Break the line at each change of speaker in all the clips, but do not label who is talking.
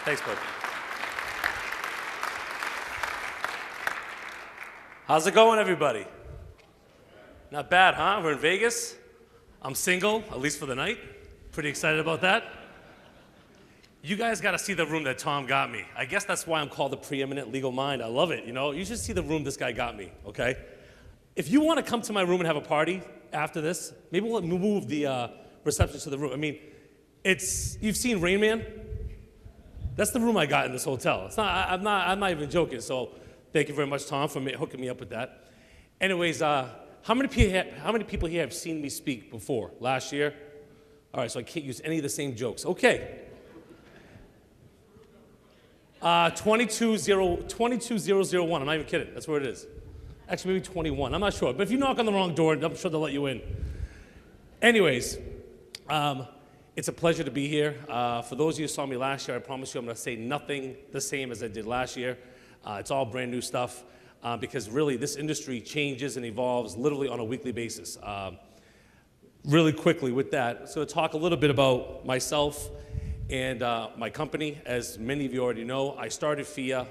Thanks, bud. How's it going, everybody? Not bad, huh? We're in Vegas. I'm single, at least for the night. Pretty excited about that. You guys got to see the room that Tom got me. I guess that's why I'm called the preeminent legal mind. I love it, you know? You should see the room this guy got me, okay? If you want to come to my room and have a party after this, maybe we'll move the reception to the room. I mean, you've seen Rain Man? That's the room I got in this hotel. It's not, I'm not even joking, so thank you very much, Tom, for hooking me up with that. Anyways, how many people here have seen me speak before? Last year? All right, so I can't use any of the same jokes. Okay. 22001, I'm not even kidding, that's where it is. Actually, maybe 21, I'm not sure. But if you knock on the wrong door, I'm sure they'll let you in. Anyways, it's a pleasure to be here. For those of you who saw me last year, I promise you I'm gonna say nothing the same as I did last year. It's all brand new stuff because really this industry changes and evolves literally on a weekly basis. Really quickly with that, so to talk a little bit about myself and my company. As many of you already know, I started Phia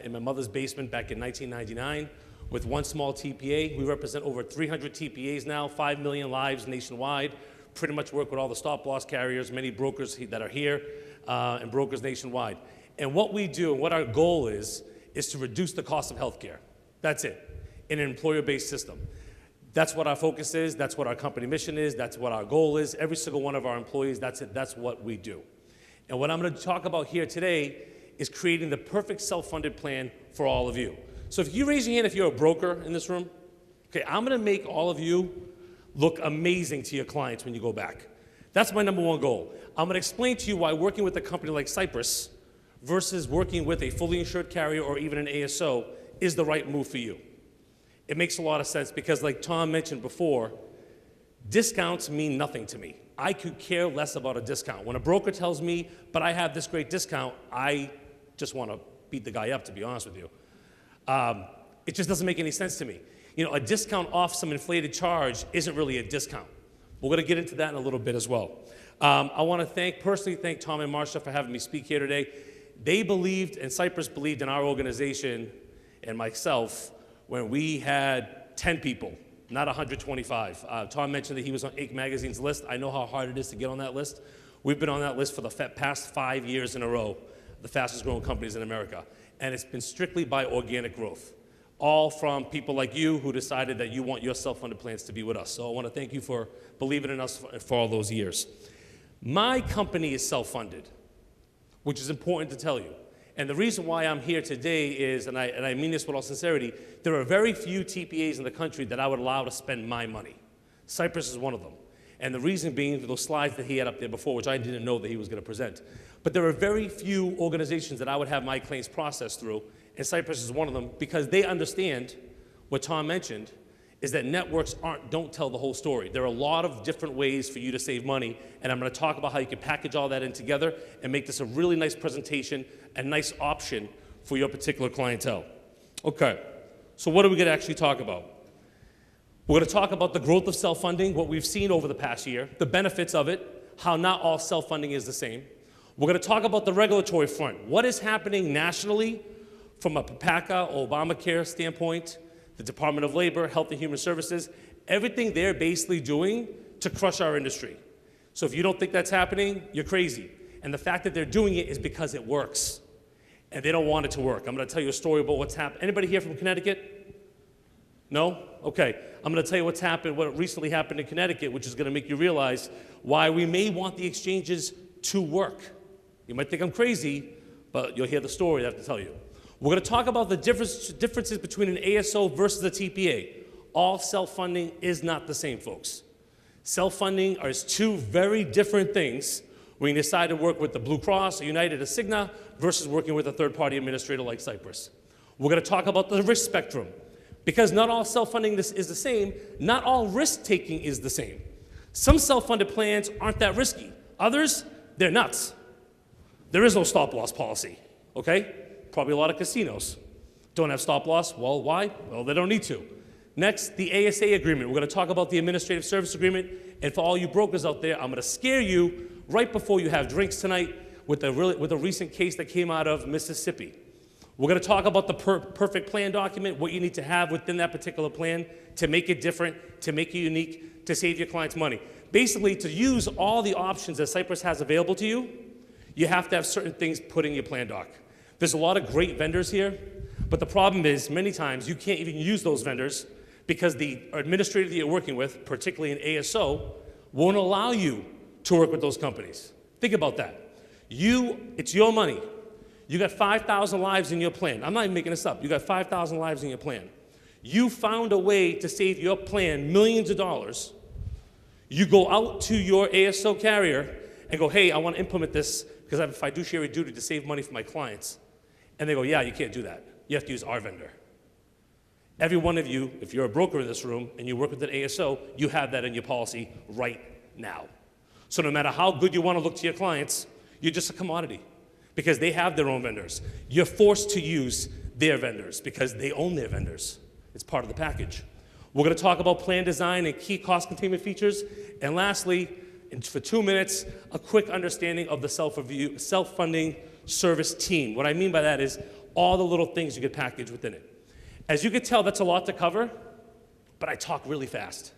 in my mother's basement back in 1999 with one small TPA. We represent over 300 TPAs now, 5 million lives nationwide. Pretty much work with all the stop-loss carriers, many brokers that are here, and brokers nationwide. And what we do, and what our goal is to reduce the cost of healthcare. That's it, in an employer-based system. That's what our focus is, that's what our company mission is, that's what our goal is. Every single one of our employees, that's it, that's what we do. And what I'm gonna talk about here today is creating the perfect self-funded plan for all of you. So if you raise your hand if you're a broker in this room, okay, I'm gonna make all of you look amazing to your clients when you go back. That's my number one goal. I'm gonna explain to you why working with a company like Cypress versus working with a fully insured carrier or even an ASO is the right move for you. It makes a lot of sense because like Tom mentioned before, discounts mean nothing to me. I could care less about a discount. When a broker tells me, but I have this great discount, I just want to beat the guy up, to be honest with you. It just doesn't make any sense to me. You know, a discount off some inflated charge isn't really a discount. We're going to get into that in a little bit as well. I want to personally thank Tom and Marsha for having me speak here today. They believed, and Cypress believed in our organization and myself when we had 10 people. Not 125. Tom mentioned that he was on Inc. Magazine's list. I know how hard it is to get on that list. We've been on that list for the past 5 years in a row, the fastest growing companies in America. And it's been strictly by organic growth. All from people like you who decided that you want your self-funded plans to be with us. So I want to thank you for believing in us for all those years. My company is self-funded, which is important to tell you. And the reason why I'm here today is, and I mean this with all sincerity, there are very few TPAs in the country that I would allow to spend my money. Cypress is one of them. And the reason being those slides that he had up there before, which I didn't know that he was going to present. But there are very few organizations that I would have my claims processed through, and Cypress is one of them because they understand what Tom mentioned, is that networks don't tell the whole story. There are a lot of different ways for you to save money, and I'm going to talk about how you can package all that in together and make this a really nice presentation, a nice option for your particular clientele. Okay, so what are we going to actually talk about? We're going to talk about the growth of self-funding, what we've seen over the past year, the benefits of it, how not all self-funding is the same. We're going to talk about the regulatory front. What is happening nationally from a PPACA or Obamacare standpoint, the Department of Labor, Health and Human Services, everything they're basically doing to crush our industry. So if you don't think that's happening, you're crazy. And the fact that they're doing it is because it works. And they don't want it to work. I'm going to tell you a story about what's happened. Anybody here from Connecticut? No? Okay. I'm going to tell you what's happened, what recently happened in Connecticut, which is going to make you realize why we may want the exchanges to work. You might think I'm crazy, but you'll hear the story I have to tell you. We're going to talk about the differences between an ASO versus a TPA. All self-funding is not the same, folks. Self-funding is two very different things when you decide to work with the Blue Cross, or United, or Cigna, versus working with a third-party administrator like Cypress. We're going to talk about the risk spectrum. Because not all self-funding is the same, not all risk-taking is the same. Some self-funded plans aren't that risky. Others, they're nuts. There is no stop-loss policy, okay? Probably a lot of casinos don't have stop-loss. Well, why? Well, they don't need to. Next, the ASA agreement. We're going to talk about the administrative service agreement. And for all you brokers out there, I'm going to scare you right before you have drinks tonight with a recent case that came out of Mississippi. We're going to talk about the perfect plan document, what you need to have within that particular plan to make it different, to make it unique, to save your clients money. Basically, to use all the options that Cypress has available to you, you have to have certain things put in your plan doc. There's a lot of great vendors here, but the problem is many times you can't even use those vendors because the administrator that you're working with, particularly an ASO, won't allow you to work with those companies. Think about that. It's your money. You got 5,000 lives in your plan. I'm not even making this up. You got 5,000 lives in your plan. You found a way to save your plan millions of dollars. You go out to your ASO carrier and go, hey, I want to implement this because I have a fiduciary duty to save money for my clients. And they go, yeah, you can't do that. You have to use our vendor. Every one of you, if you're a broker in this room and you work with an ASO, you have that in your policy right now. So no matter how good you want to look to your clients, you're just a commodity because they have their own vendors. You're forced to use their vendors because they own their vendors. It's part of the package. We're going to talk about plan design and key cost containment features. And lastly, for 2 minutes, a quick understanding of the self-funding service team. What I mean by that is all the little things you get packaged within it. As you can tell, that's a lot to cover, but I talk really fast.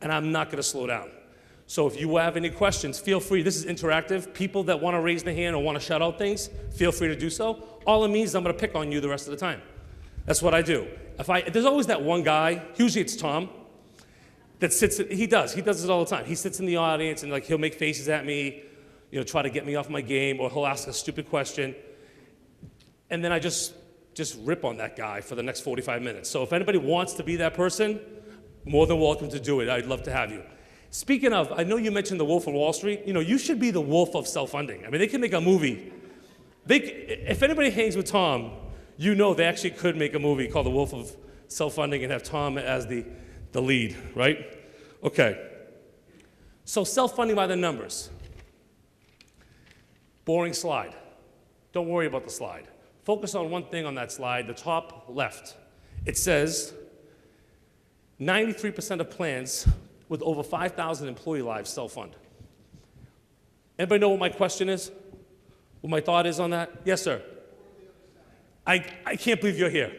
And I'm not going to slow down. So if you have any questions, feel free. This is interactive. People that want to raise their hand or want to shout out things, feel free to do so. All it means is I'm going to pick on you the rest of the time. That's what I do. There's always that one guy, usually it's Tom, that sits, he does this all the time. He sits in the audience and he'll make faces at me, try to get me off my game, or he'll ask a stupid question. And then I just rip on that guy for the next 45 minutes. So if anybody wants to be that person, more than welcome to do it. I'd love to have you. Speaking of, I know you mentioned the Wolf of Wall Street. You should be the Wolf of self-funding. I mean, they can make a movie. If anybody hangs with Tom, they actually could make a movie called The Wolf of Self-Funding and have Tom as the lead, right? Okay. So self-funding by the numbers. Boring slide. Don't worry about the slide. Focus on one thing on that slide, the top left. It says 93% of plans with over 5,000 employee lives self-fund. Anybody know what my question is? What my thought is on that? Yes, sir. I can't believe you're here.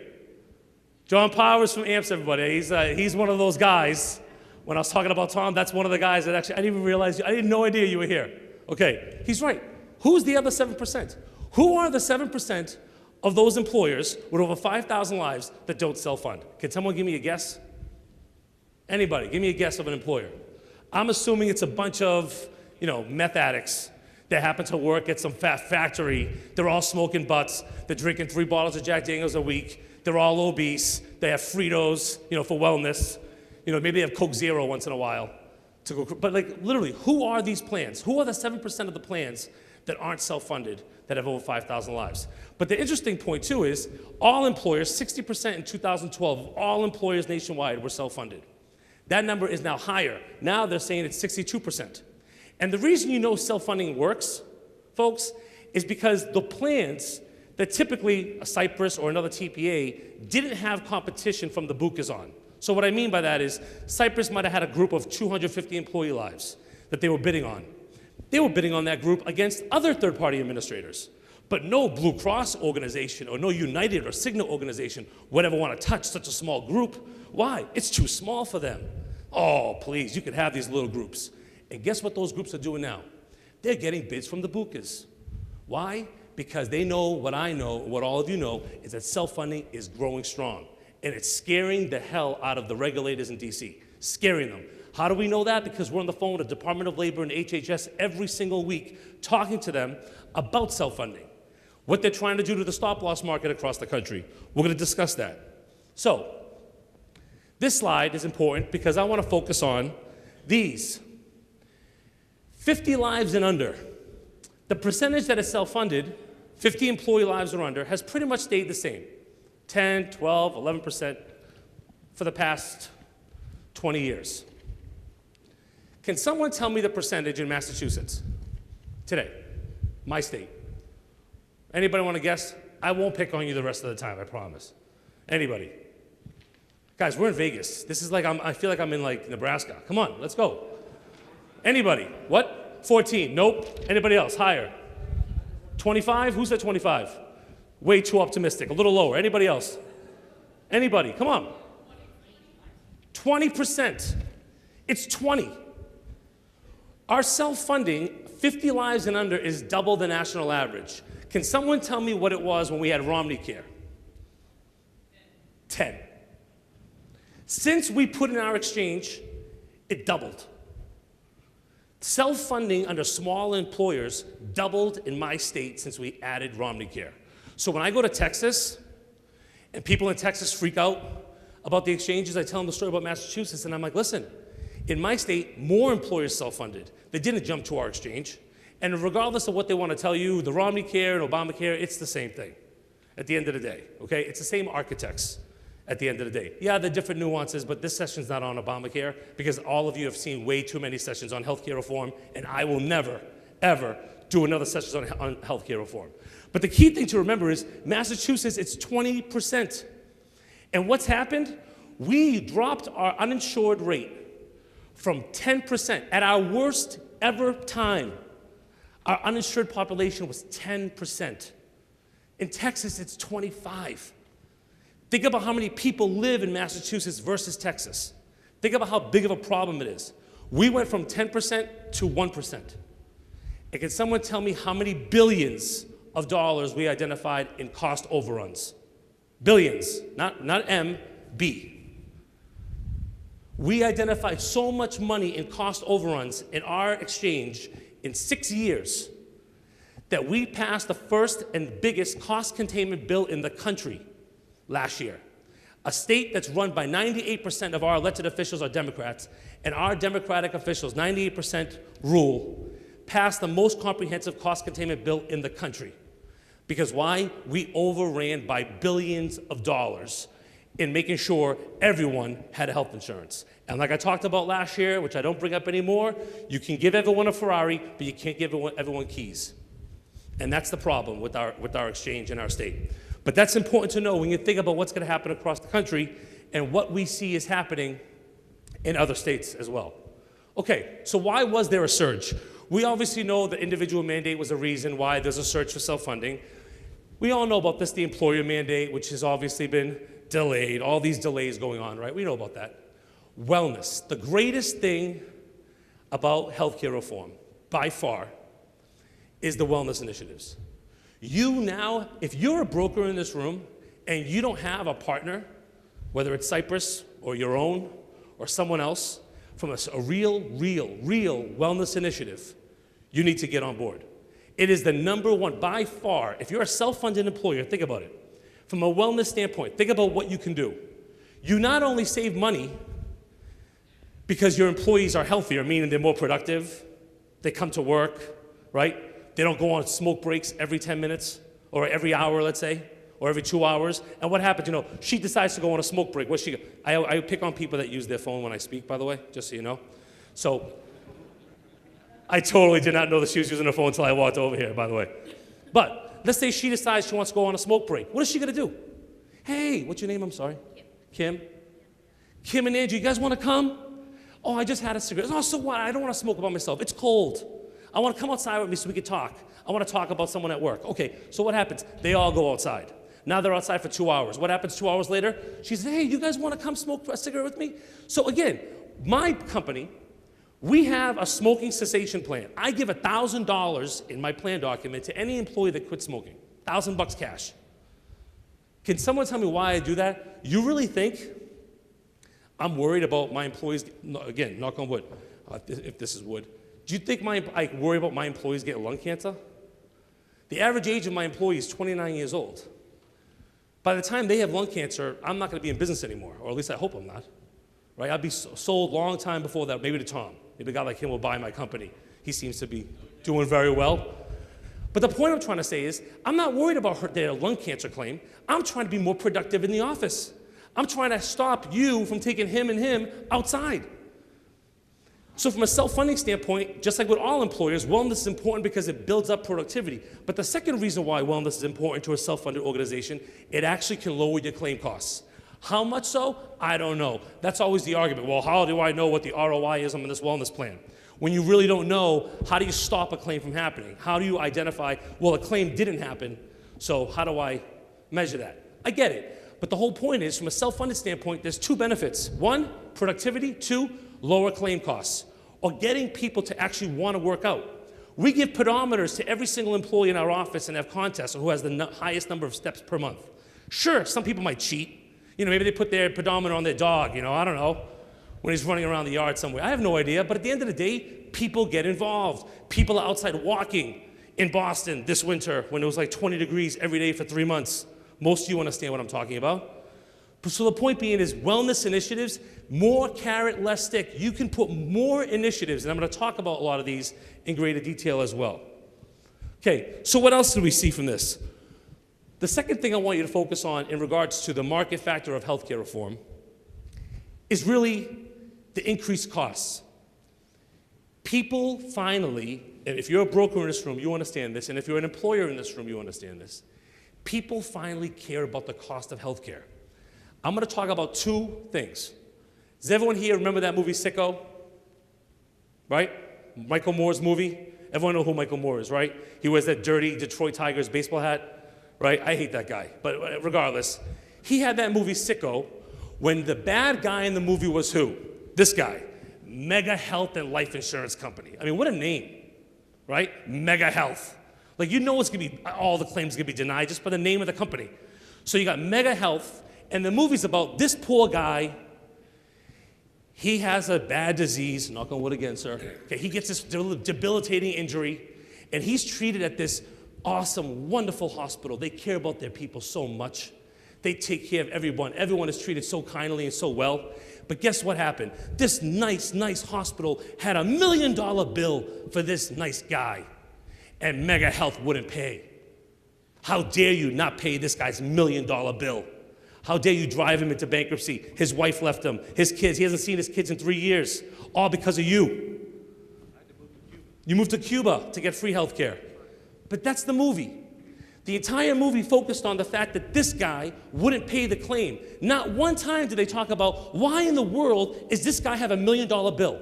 John Powers from AMPS, everybody. He's one of those guys. When I was talking about Tom, that's one of the guys that actually, I didn't even realize, I had no idea you were here. Okay, he's right. Who's the other 7%? Who are the 7% of those employers with over 5,000 lives that don't self-fund? Can someone give me a guess? Anybody, give me a guess of an employer. I'm assuming it's a bunch of, meth addicts that happen to work at some fat factory. They're all smoking butts. They're drinking 3 bottles of Jack Daniels a week. They're all obese. They have Fritos, for wellness. Maybe they have Coke Zero once in a while. But literally, who are these plans? Who are the 7% of the plans that aren't self-funded that have over 5,000 lives? But the interesting point, too, is all employers, 60% in 2012 of all employers nationwide were self-funded. That number is now higher. Now they're saying it's 62%. And the reason self-funding works, folks, is because the plans that typically a Cypress or another TPA didn't have competition from the bukas on. So what I mean by that is Cypress might have had a group of 250 employee lives that they were bidding on. They were bidding on that group against other third-party administrators. But no Blue Cross organization or no United or Cigna organization would ever want to touch such a small group. Why? It's too small for them. Oh, please, you could have these little groups. And guess what those groups are doing now? They're getting bids from the bukas. Why? Because they know what I know, what all of you know, is that self-funding is growing strong. And it's scaring the hell out of the regulators in DC, scaring them. How do we know that? Because we're on the phone with the Department of Labor and HHS every single week talking to them about self-funding, what they're trying to do to the stop-loss market across the country. We're going to discuss that. So this slide is important because I want to focus on these. 50 lives and under. The percentage that is self-funded, 50 employee lives or under, has pretty much stayed the same. 10, 12, 11% for the past 20 years. Can someone tell me the percentage in Massachusetts today, my state? Anybody want to guess? I won't pick on you the rest of the time, I promise. Anybody? Guys, we're in Vegas. This is I feel like I'm in Nebraska. Come on, let's go. Anybody? What? 14? Nope. Anybody else? Higher? 25? Who said 25? Way too optimistic. A little lower. Anybody else? Anybody? Come on. 20%. It's 20. Our self-funding, 50 lives and under, is double the national average. Can someone tell me what it was when we had Romney Care? 10. Since we put in our exchange, it doubled. Self-funding under small employers doubled in my state since we added Romney Care. So when I go to Texas, and people in Texas freak out about the exchanges, I tell them the story about Massachusetts, and I'm like, listen, in my state, more employers self-funded. They didn't jump to our exchange. And regardless of what they want to tell you, the Romney Care and Obamacare, it's the same thing at the end of the day, okay? It's the same architects at the end of the day. Yeah, there are different nuances, but this session's not on Obamacare because all of you have seen way too many sessions on healthcare reform, and I will never, ever do another session on healthcare reform. But the key thing to remember is Massachusetts, it's 20%. And what's happened? We dropped our uninsured rate from 10%. At our worst ever time, our uninsured population was 10%. In Texas, it's 25. Think about how many people live in Massachusetts versus Texas. Think about how big of a problem it is. We went from 10% to 1%. And can someone tell me how many billions of dollars we identified in cost overruns? Billions, not M, B. We identified so much money in cost overruns in our exchange in 6 years that we passed the first and biggest cost containment bill in the country last year. A state that's run by 98% of our elected officials are Democrats, and our Democratic officials, 98% rule, passed the most comprehensive cost containment bill in the country. Because why? We overran by billions of dollars in making sure everyone had health insurance. And like I talked about last year, which I don't bring up anymore, you can give everyone a Ferrari, but you can't give everyone keys. And that's the problem with our exchange in our state. But that's important to know when you think about what's going to happen across the country and what we see is happening in other states as well. Okay, so why was there a surge? We obviously know the individual mandate was a reason why there's a surge for self-funding. We all know about this, the employer mandate, which has obviously been delayed, all these delays going on, right? We know about that. Wellness, the greatest thing about healthcare reform, by far, is the wellness initiatives. You now, if you're a broker in this room and you don't have a partner, whether it's Cypress or your own or someone else, from a real wellness initiative, you need to get on board. It is the number one, by far, if you're a self-funded employer, think about it. From a wellness standpoint, think about what you can do. You not only save money because your employees are healthier, meaning they're more productive, they come to work, right? They don't go on smoke breaks every 10 minutes or every hour, let's say, or every 2 hours. And what happens, you know, she decides to go on a smoke break. What's she? I pick on people that use their phone when I speak, by the way, just so you know. So I totally did not know that she was using her phone until I walked over here, by the way. But let's say she decides she wants to go on a smoke break. What is she going to do? Hey, what's your name? I'm sorry. Kim? Kim and Andrew, you guys want to come? Oh, I just had a cigarette. Oh, so what? I don't want to smoke by myself. It's cold. I want to come outside with me so we can talk. I want to talk about someone at work. Okay, so what happens? They all go outside. Now they're outside for 2 hours. What happens 2 hours later? She says, hey, you guys want to come smoke a cigarette with me? So again, my company, we have a smoking cessation plan. I give $1,000 in my plan document to any employee that quits smoking. $1,000 cash. Can someone tell me why I do that? You really think I'm worried about my employees, again, knock on wood, if this is wood. Do you think I worry about my employees getting lung cancer? The average age of my employee is 29 years old. By the time they have lung cancer, I'm not going to be in business anymore, or at least I hope I'm not. Right? I'll be sold a long time before that, maybe to Tom. Maybe a guy like him will buy my company. He seems to be doing very well. But the point I'm trying to say is, I'm not worried about their lung cancer claim. I'm trying to be more productive in the office. I'm trying to stop you from taking him and him outside. So from a self-funding standpoint, just like with all employers, wellness is important because it builds up productivity. But the second reason why wellness is important to a self-funded organization, it actually can lower your claim costs. How much so? I don't know. That's always the argument. Well, how do I know what the ROI is on this wellness plan? When you really don't know, how do you stop a claim from happening? How do you identify, well, a claim didn't happen, so how do I measure that? I get it. But the whole point is, from a self-funded standpoint, there's two benefits. One, productivity. Two, lower claim costs, or getting people to actually want to work out. We give pedometers to every single employee in our office and have contests on who has the highest number of steps per month. Sure, some people might cheat. Maybe they put their pedometer on their dog, I don't know, when he's running around the yard somewhere. I have no idea, but at the end of the day, people get involved. People are outside walking in Boston this winter when it was like 20 degrees every day for 3 months. Most of you understand what I'm talking about. So the point being is wellness initiatives, more carrot, less stick. You can put more initiatives, and I'm going to talk about a lot of these in greater detail as well. Okay, so what else do we see from this? The second thing I want you to focus on in regards to the market factor of healthcare reform is really the increased costs. People finally, and if you're a broker in this room, you understand this, and if you're an employer in this room, you understand this. People finally care about the cost of healthcare. I'm going to talk about two things. Does everyone here remember that movie Sicko? Right? Michael Moore's movie? Everyone know who Michael Moore is, right? He wears that dirty Detroit Tigers baseball hat, right? I hate that guy, but regardless. He had that movie Sicko when the bad guy in the movie was who? This guy. Mega Health and Life Insurance Company. I mean, what a name, right? Mega Health. Like, it's going to be, all the claims going to be denied just by the name of the company. So you got Mega Health, and the movie's about this poor guy. He has a bad disease, knock on wood again, sir. Okay, he gets this debilitating injury, and he's treated at this awesome, wonderful hospital. They care about their people so much. They take care of everyone. Everyone is treated so kindly and so well. But guess what happened? This nice hospital had $1 million bill for this nice guy, and Mega Health wouldn't pay. How dare you not pay this guy's $1 million bill? How dare you drive him into bankruptcy? His wife left him, his kids. He hasn't seen his kids in 3 years, all because of you. You moved to Cuba to get free health care. But that's the movie. The entire movie focused on the fact that this guy wouldn't pay the claim. Not one time did they talk about why in the world is this guy have $1 million bill?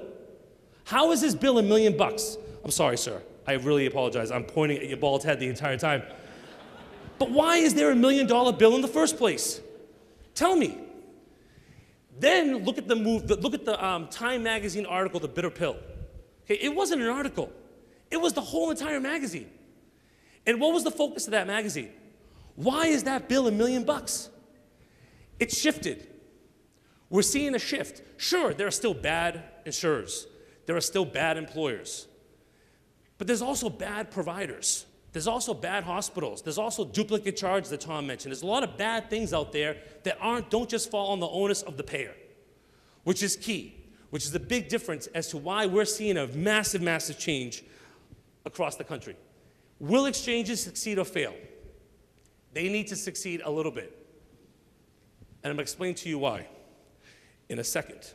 How is his bill $1 million? I'm sorry, sir. I really apologize. I'm pointing at your bald head the entire time. But why is there $1 million bill in the first place? Tell me. Then look at the Time magazine article, The Bitter Pill. Okay, it wasn't an article. It was the whole entire magazine. And what was the focus of that magazine? Why is that bill $1 million? It shifted. We're seeing a shift. Sure, there are still bad insurers. There are still bad employers. But there's also bad providers. There's also bad hospitals. There's also duplicate charges that Tom mentioned. There's a lot of bad things out there that don't just fall on the onus of the payer, which is key, which is the big difference as to why we're seeing a massive change across the country. Will exchanges succeed or fail? They need to succeed a little bit. And I'm going to explain to you why in a second.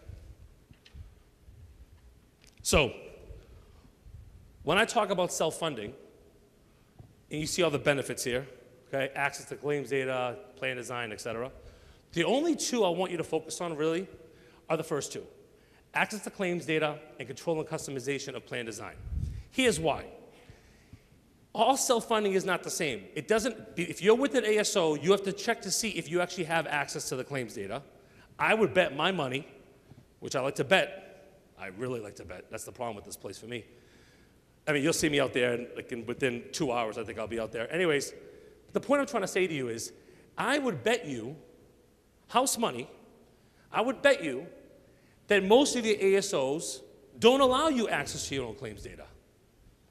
So, when I talk about self-funding, and you see all the benefits here, okay, access to claims data, plan design, etc. The only two I want you to focus on really are the first two. Access to claims data and control and customization of plan design. Here's why. All self-funding is not the same. It doesn't, if you're with an ASO, you have to check to see if you actually have access to the claims data. I would bet my money, which I like to bet. I really like to bet. That's the problem with this place for me. I mean, you'll see me out there, and within 2 hours, I think I'll be out there. Anyways, the point I'm trying to say to you is, I would bet you, house money, I would bet you that most of the ASOs don't allow you access to your own claims data.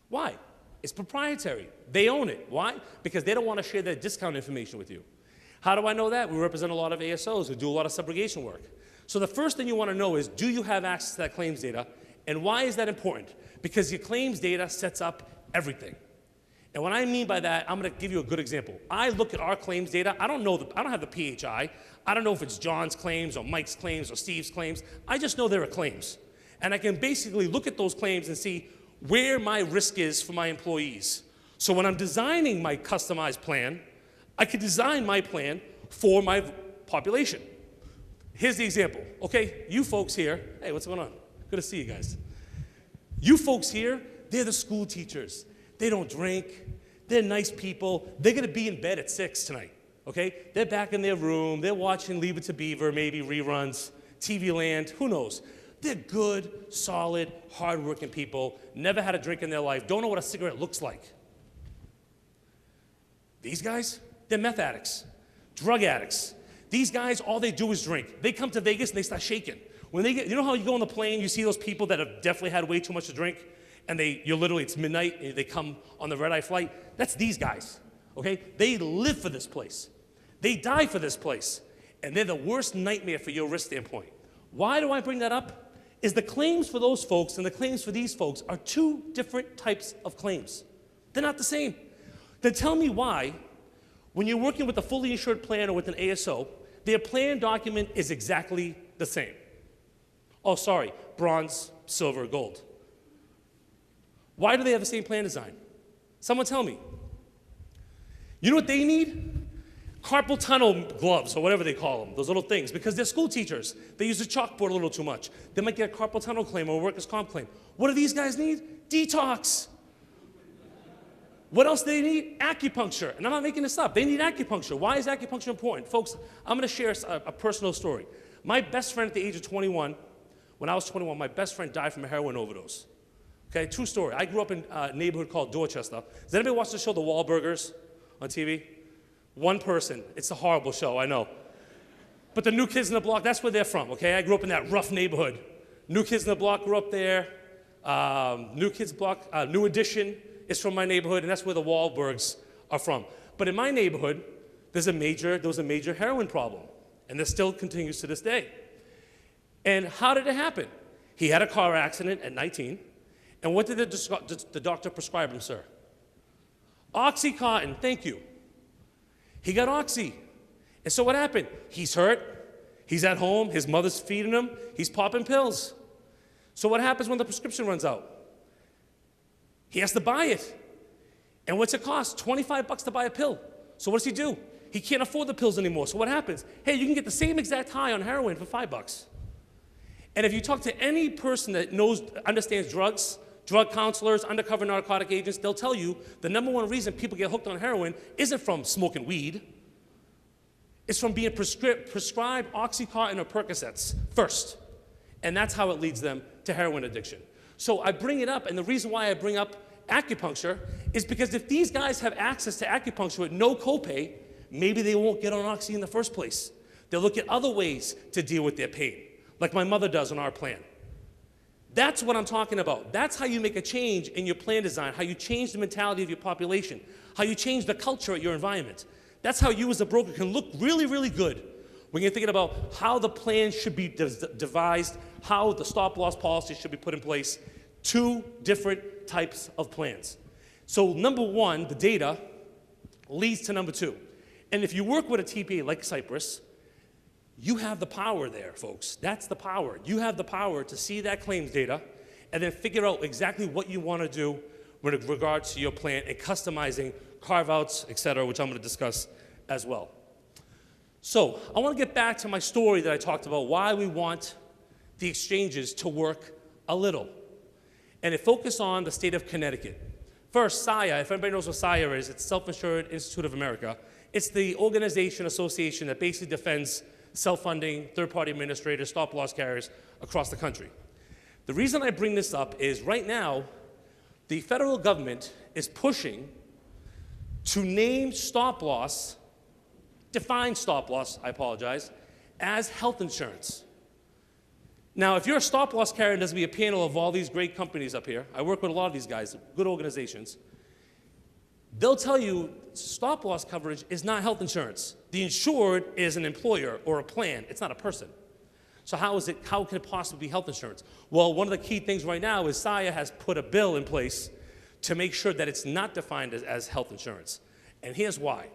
Why? It's proprietary. They own it. Why? Because they don't want to share their discount information with you. How do I know that? We represent a lot of ASOs who do a lot of subrogation work. So the first thing you want to know is, do you have access to that claims data? And why is that important? Because your claims data sets up everything. And what I mean by that, I'm going to give you a good example. I look at our claims data. I don't have the PHI. I don't know if it's John's claims or Mike's claims or Steve's claims. I just know there are claims. And I can basically look at those claims and see where my risk is for my employees. So when I'm designing my customized plan, I can design my plan for my population. Here's the example. Okay, you folks here, hey, what's going on? Good to see you guys. You folks here, they're the school teachers. They don't drink. They're nice people. They're going to be in bed at 6 tonight, okay? They're back in their room. They're watching Leave It to Beaver, maybe reruns, TV Land, who knows? They're good, solid, hardworking people, never had a drink in their life, don't know what a cigarette looks like. These guys, they're meth addicts, drug addicts. These guys, all they do is drink. They come to Vegas and they start shaking. When they get, you know how you go on the plane, you see those people that have definitely had way too much to drink, and you're literally, it's midnight, and they come on the red-eye flight? That's these guys, okay? They live for this place. They die for this place. And they're the worst nightmare for your risk standpoint. Why do I bring that up? Is the claims for those folks and the claims for these folks are two different types of claims. They're not the same. Then tell me why, when you're working with a fully insured plan or with an ASO, their plan document is exactly the same. Oh, sorry, bronze, silver, gold. Why do they have the same plan design? Someone tell me. You know what they need? Carpal tunnel gloves, or whatever they call them, those little things, because they're school teachers. They use the chalkboard a little too much. They might get a carpal tunnel claim or a workers' comp claim. What do these guys need? Detox. What else do they need? Acupuncture. And I'm not making this up. They need acupuncture. Why is acupuncture important? Folks, I'm going to share a personal story. My best friend at the age of 21, when I was 21, my best friend died from a heroin overdose. Okay, true story. I grew up in a neighborhood called Dorchester. Does anybody watch the show The Wahlburgers on TV? One person. It's a horrible show, I know. But the New Kids in the Block, that's where they're from, okay? I grew up in that rough neighborhood. New Kids in the Block grew up there. New Kids Block, New Edition is from my neighborhood, and that's where the Wahlbergs are from. But in my neighborhood, there was a major heroin problem, and this still continues to this day. And how did it happen? He had a car accident at 19, and what did the doctor prescribe him, sir? Oxycontin, thank you. He got Oxy. And so what happened? He's hurt. He's at home. His mother's feeding him. He's popping pills. So what happens when the prescription runs out? He has to buy it. And what's it cost? 25 bucks to buy a pill. So what does he do? He can't afford the pills anymore. So what happens? Hey, you can get the same exact high on heroin for 5 bucks. And if you talk to any person that understands drugs, drug counselors, undercover narcotic agents, they'll tell you the number one reason people get hooked on heroin isn't from smoking weed. It's from being prescribed Oxycontin or Percocets first. And that's how it leads them to heroin addiction. So I bring it up, and the reason why I bring up acupuncture is because if these guys have access to acupuncture with no copay, maybe they won't get on Oxy in the first place. They'll look at other ways to deal with their pain, like my mother does on our plan. That's what I'm talking about. That's how you make a change in your plan design, how you change the mentality of your population, how you change the culture at your environment. That's how you as a broker can look really, really good when you're thinking about how the plan should be devised, how the stop-loss policy should be put in place. Two different types of plans. So number one, the data leads to number two. And if you work with a TPA like Cypress, you have the power there, folks. That's the power. You have the power to see that claims data and then figure out exactly what you want to do with regards to your plan and customizing carve-outs, et cetera, which I'm going to discuss as well. So I want to get back to my story that I talked about, why we want the exchanges to work a little. And it focused on the state of Connecticut. First, SIA, if anybody knows what SIA is, it's Self-Insured Institute of America. It's the organization, association that basically defends self-funding, third-party administrators, stop-loss carriers across the country. The reason I bring this up is right now, the federal government is pushing to name stop-loss, define stop-loss, I apologize, as health insurance. Now, if you're a stop-loss carrier, and there's going to be a panel of all these great companies up here. I work with a lot of these guys, good organizations. They'll tell you stop-loss coverage is not health insurance. The insured is an employer or a plan. It's not a person. So how can it possibly be health insurance? Well, one of the key things right now is SIA has put a bill in place to make sure that it's not defined as health insurance. And here's why.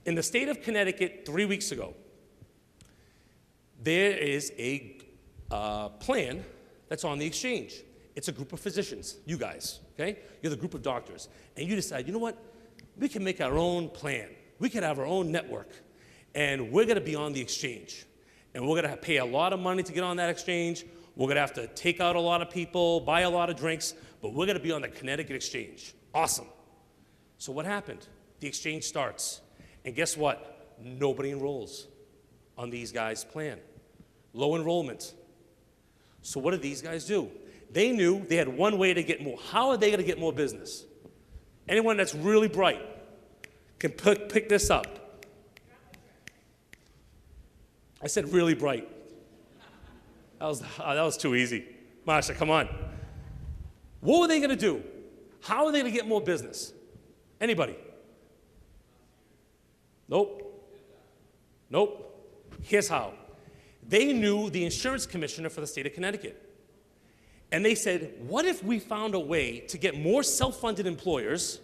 In the state of Connecticut 3 weeks ago, there is a plan that's on the exchange. It's a group of physicians, you guys, okay? You're the group of doctors. And you decide, you know what? We can make our own plan. We can have our own network. And we're going to be on the exchange. And we're going to pay a lot of money to get on that exchange. We're going to have to take out a lot of people, buy a lot of drinks, but we're going to be on the Connecticut Exchange. Awesome. So what happened? The exchange starts. And guess what? Nobody enrolls on these guys' plan. Low enrollment. So what did these guys do? They knew they had one way to get more. How are they going to get more business? Anyone that's really bright can pick this up. I said really bright. That was too easy. Marsha, come on. What were they going to do? How are they going to get more business? Anybody? Nope. Nope. Here's how. They knew the insurance commissioner for the state of Connecticut. And they said, what if we found a way to get more self-funded employers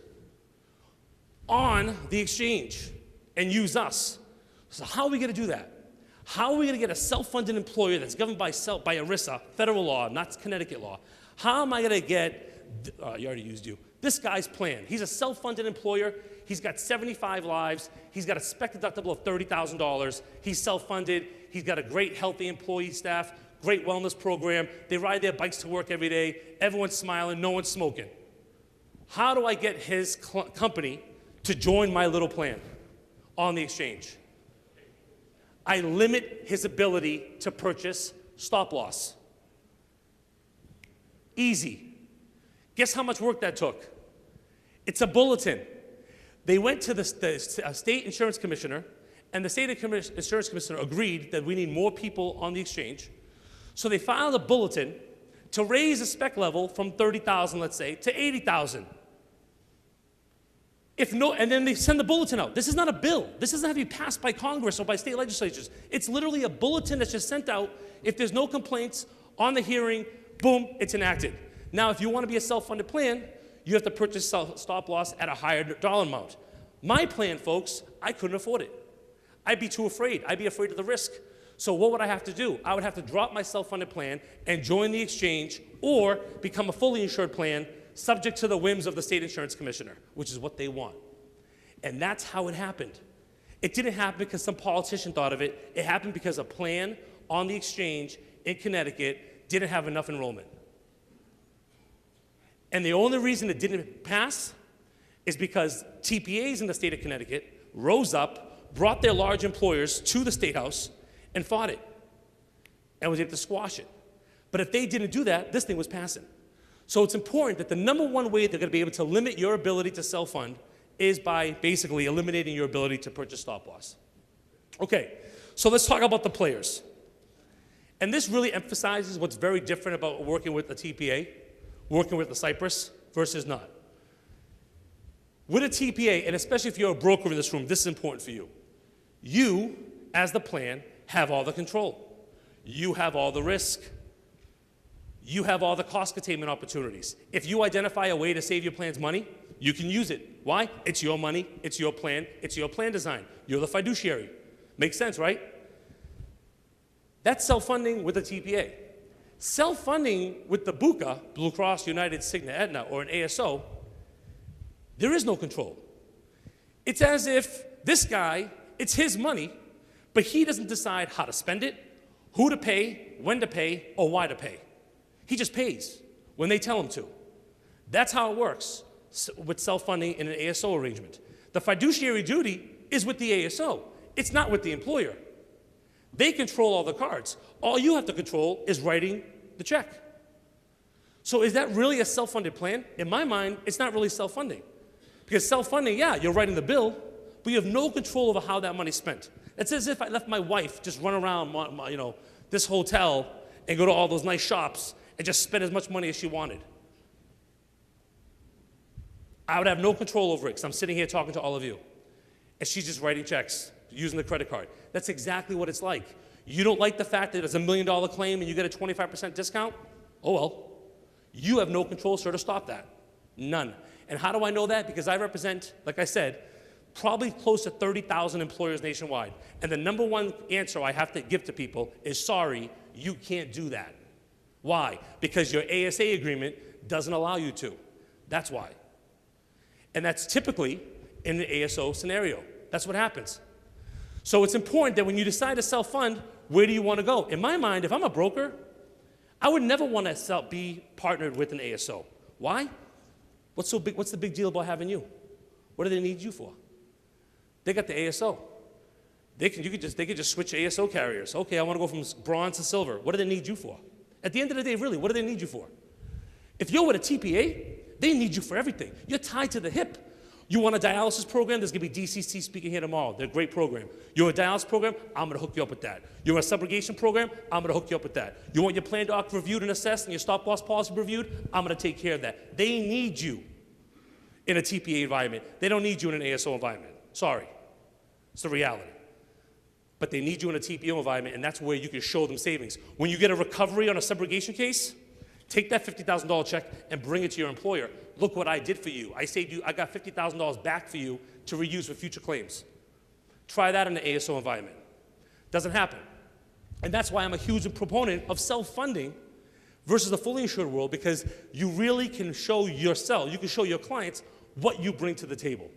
on the exchange and use us? So how are we going to do that? How are we going to get a self-funded employer that's governed by ERISA, federal law, not Connecticut law? How am I going to get, you already used you, this guy's plan? He's a self-funded employer. He's got 75 lives. He's got a spec deductible of $30,000. He's self-funded. He's got a great, healthy employee staff, great wellness program. They ride their bikes to work every day. Everyone's smiling. No one's smoking. How do I get his company to join my little plan on the exchange? I limit his ability to purchase stop loss. Easy. Guess how much work that took? It's a bulletin. They went to the state insurance commissioner, and the state insurance commissioner agreed that we need more people on the exchange. So they filed a bulletin to raise the spec level from 30,000, let's say, to 80,000. And then they send the bulletin out. This is not a bill. This doesn't have to be passed by Congress or by state legislatures. It's literally a bulletin that's just sent out. If there's no complaints on the hearing, boom, it's enacted. Now, if you want to be a self-funded plan, you have to purchase stop loss at a higher dollar amount. My plan, folks, I couldn't afford it. I'd be too afraid. I'd be afraid of the risk. So what would I have to do? I would have to drop my self-funded plan and join the exchange or become a fully insured plan subject to the whims of the state insurance commissioner, which is what they want. And that's how it happened. It didn't happen because some politician thought of it. It happened because a plan on the exchange in Connecticut didn't have enough enrollment. And the only reason it didn't pass is because TPAs in the state of Connecticut rose up, brought their large employers to the State House, and fought it, and was able to squash it. But if they didn't do that, this thing was passing. So it's important that the number one way they're going to be able to limit your ability to self-fund is by basically eliminating your ability to purchase stop loss. Okay, so let's talk about the players. And this really emphasizes what's very different about working with a TPA, working with a Cypress versus not. With a TPA, and especially if you're a broker in this room, this is important for you. You, as the plan, have all the control. You have all the risk. You have all the cost containment opportunities. If you identify a way to save your plan's money, you can use it. Why? It's your money, it's your plan design. You're the fiduciary. Makes sense, right? That's self-funding with a TPA. Self-funding with the BUCA, Blue Cross, United, Cigna, Aetna, or an ASO, there is no control. It's as if this guy, it's his money, but he doesn't decide how to spend it, who to pay, when to pay, or why to pay. He just pays when they tell him to. That's how it works with self-funding in an ASO arrangement. The fiduciary duty is with the ASO. It's not with the employer. They control all the cards. All you have to control is writing the check. So is that really a self-funded plan? In my mind, it's not really self-funding. Because self-funding, yeah, you're writing the bill, but you have no control over how that money's spent. It's as if I left my wife just run around this hotel and go to all those nice shops and just spend as much money as she wanted. I would have no control over it because I'm sitting here talking to all of you. And she's just writing checks using the credit card. That's exactly what it's like. You don't like the fact that it's $1 million claim and you get a 25% discount? Oh well. You have no control, sir, to stop that. None. And how do I know that? Because I represent, like I said, probably close to 30,000 employers nationwide. And the number one answer I have to give to people is, sorry, you can't do that. Why? Because your ASA agreement doesn't allow you to. That's why. And that's typically in an ASO scenario. That's what happens. So it's important that when you decide to self-fund, where do you want to go? In my mind, if I'm a broker, I would never want to be partnered with an ASO. Why? What's so big? What's the big deal about having you? What do they need you for? They got the ASO. They could just switch ASO carriers. Okay, I want to go from bronze to silver. What do they need you for? At the end of the day, really, what do they need you for? If you're with a TPA, they need you for everything. You're tied to the hip. You want a dialysis program? There's going to be DCC speaking here tomorrow. They're a great program. You're a dialysis program? I'm going to hook you up with that. You're a subrogation program? I'm going to hook you up with that. You want your plan doc reviewed and assessed and your stop-loss policy reviewed? I'm going to take care of that. They need you in a TPA environment. They don't need you in an ASO environment. Sorry. It's the reality. But they need you in a TPO environment, and that's where you can show them savings. When you get a recovery on a subrogation case, take that $50,000 check and bring it to your employer. Look what I did for you. I saved you, I got $50,000 back for you to reuse for future claims. Try that in the ASO environment. Doesn't happen. And that's why I'm a huge proponent of self-funding versus the fully insured world, because you really can show yourself, you can show your clients what you bring to the table.